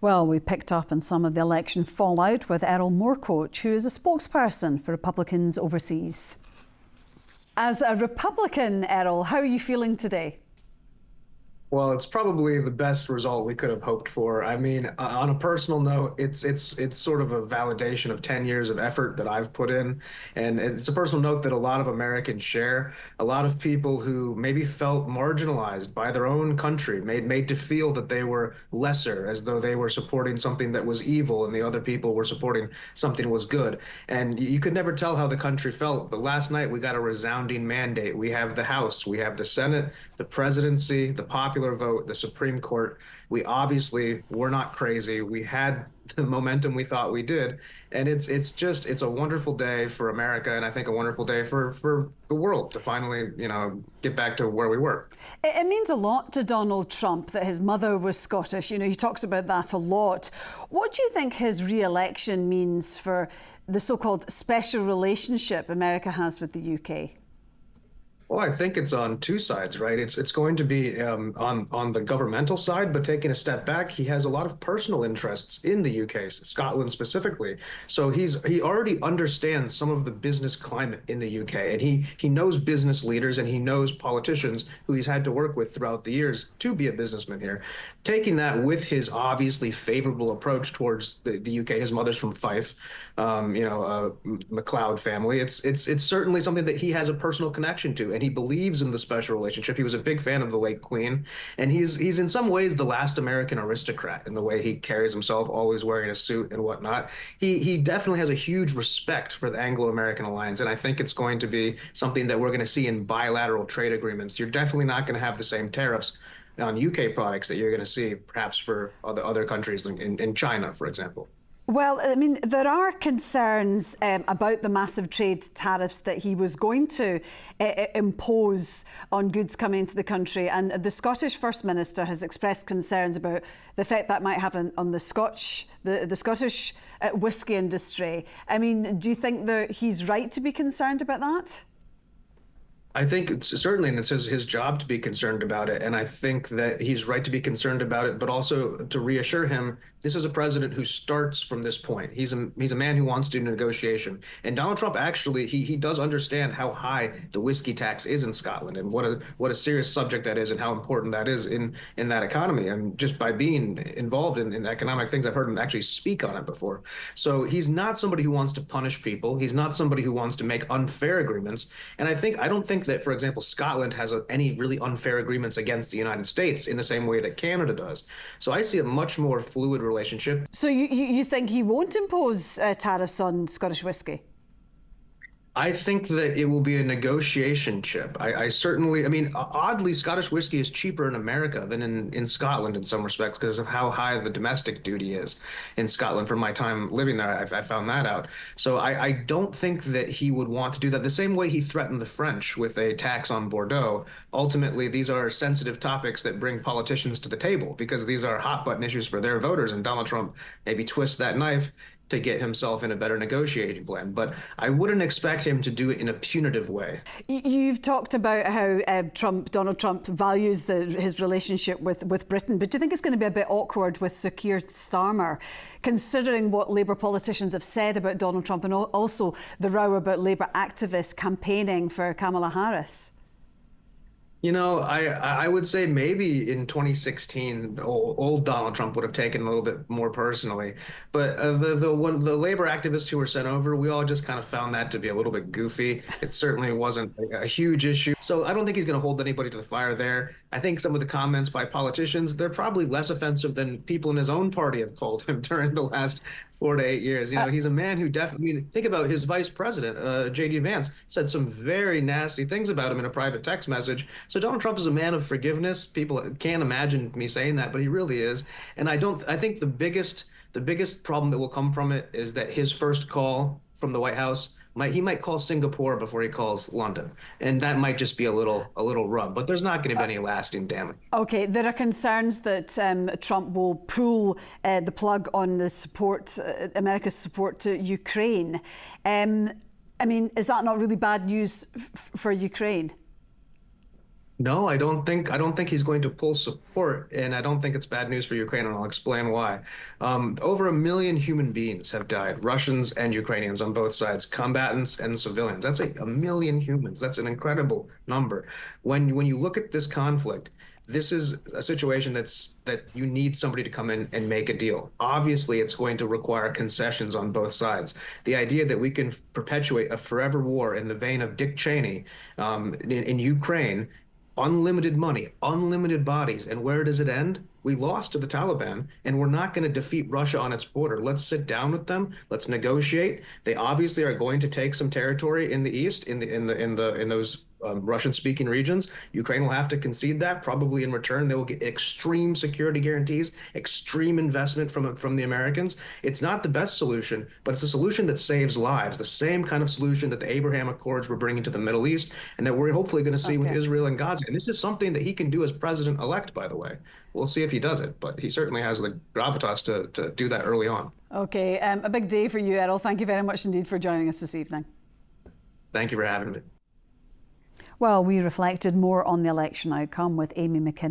Well, we picked up on some of the election fallout with Erol Morkoc, who is a spokesperson for Republicans overseas. As a Republican, Erol, how are you feeling today? Well, it's probably the best result we could have hoped for. I mean, on a personal note, it's sort of a validation of 10 years of effort that I've put in, and it's a personal note that a lot of Americans share. A lot of people who maybe felt marginalized by their own country, made to feel that they were lesser, as though they were supporting something that was evil and the other people were supporting something was good. And you could never tell how the country felt. But last night we got a resounding mandate. We have the House, we have the Senate, the presidency, the popular vote, the Supreme Court. We obviously were not crazy. We had the momentum we thought we did. And it's a wonderful day for America, and I think a wonderful day for the world to finally, get back to where we were. It means a lot to Donald Trump that his mother was Scottish. He talks about that a lot. What do you think his re-election means for the so-called special relationship America has with the UK? Well, I think it's on two sides, right? It's going to be on the governmental side, but taking a step back, he has a lot of personal interests in the UK, Scotland specifically. So he already understands some of the business climate in the UK, and he knows business leaders and he knows politicians who he's had to work with throughout the years to be a businessman here. Taking that with his obviously favorable approach towards the UK, his mother's from Fife, MacLeod family. It's certainly something that he has a personal connection to, and he believes in the special relationship. He was a big fan of the late Queen, and he's in some ways the last American aristocrat in the way he carries himself, always wearing a suit and whatnot. He definitely has a huge respect for the Anglo-American alliance, and I think it's going to be something that we're going to see in bilateral trade agreements. You're definitely not going to have the same tariffs on UK products that you're going to see perhaps for other countries in China, for example. Well, I mean, there are concerns about the massive trade tariffs that he was going to impose on goods coming into the country. And the Scottish First Minister has expressed concerns about the effect that might have on the Scottish whisky industry. I mean, do you think that he's right to be concerned about that? I think it's certainly, and it's his job to be concerned about it. And I think that he's right to be concerned about it, but also to reassure him, this is a president who starts from this point. He's a man who wants to do negotiation. And Donald Trump actually, he does understand how high the whiskey tax is in Scotland and what a serious subject that is and how important that is in that economy. And just by being involved in economic things, I've heard him actually speak on it before. So he's not somebody who wants to punish people. He's not somebody who wants to make unfair agreements. And I don't think that, for example, Scotland has any really unfair agreements against the United States in the same way that Canada does. So I see a much more fluid relationship. So you think he won't impose tariffs on Scottish whisky? I think that it will be a negotiation chip. I certainly, I mean, oddly, Scottish whiskey is cheaper in America than in Scotland in some respects because of how high the domestic duty is in Scotland. From my time living there, I found that out. So I don't think that he would want to do that the same way he threatened the French with a tax on Bordeaux. Ultimately, these are sensitive topics that bring politicians to the table because these are hot button issues for their voters. And Donald Trump maybe twists that knife to get himself in a better negotiating blend. But I wouldn't expect him to do it in a punitive way. You've talked about how Donald Trump values his relationship with Britain, but do you think it's going to be a bit awkward with Sir Keir Starmer, considering what Labour politicians have said about Donald Trump and also the row about Labour activists campaigning for Kamala Harris? I would say maybe in 2016, old Donald Trump would have taken a little bit more personally. But the labor activists who were sent over, we all just kind of found that to be a little bit goofy. It certainly wasn't a huge issue. So I don't think he's going to hold anybody to the fire there. I think some of the comments by politicians, they're probably less offensive than people in his own party have called him during the last 4 to 8 years. He's a man who definitely, think about his vice president, J.D. Vance, said some very nasty things about him in a private text message. So Donald Trump is a man of forgiveness. People can't imagine me saying that, but he really is. And I think the biggest problem that will come from it is that his first call from the White House he might call Singapore before he calls London, and that might just be a little rub. But there's not going to be any lasting damage. Okay, there are concerns that Trump will pull the plug on the support, America's support to Ukraine. I mean, is that not really bad news for Ukraine? No, I don't think he's going to pull support, and I don't think it's bad news for Ukraine, and I'll explain why. Over 1 million human beings have died, Russians and Ukrainians on both sides, combatants and civilians. That's a million humans. That's an incredible number. When you look at this conflict, this is a situation that you need somebody to come in and make a deal. Obviously, it's going to require concessions on both sides. The idea that we can perpetuate a forever war in the vein of Dick Cheney in Ukraine, unlimited money, unlimited bodies. And where does it end? We lost to the Taliban, and we're not going to defeat Russia on its border. Let's sit down with them. Let's negotiate. They obviously are going to take some territory in the east, in those Russian-speaking regions. Ukraine will have to concede that. Probably in return, they will get extreme security guarantees, extreme investment from the Americans. It's not the best solution, but it's a solution that saves lives. The same kind of solution that the Abraham Accords were bringing to the Middle East, and that we're hopefully going to see with Israel and Gaza. And this is something that he can do as president-elect, by the way. We'll see if he does it, but he certainly has the gravitas to do that early on. Okay, a big day for you, Erol. Thank you very much indeed for joining us this evening. Thank you for having me. Well, we reflected more on the election outcome with Amy McKinnon.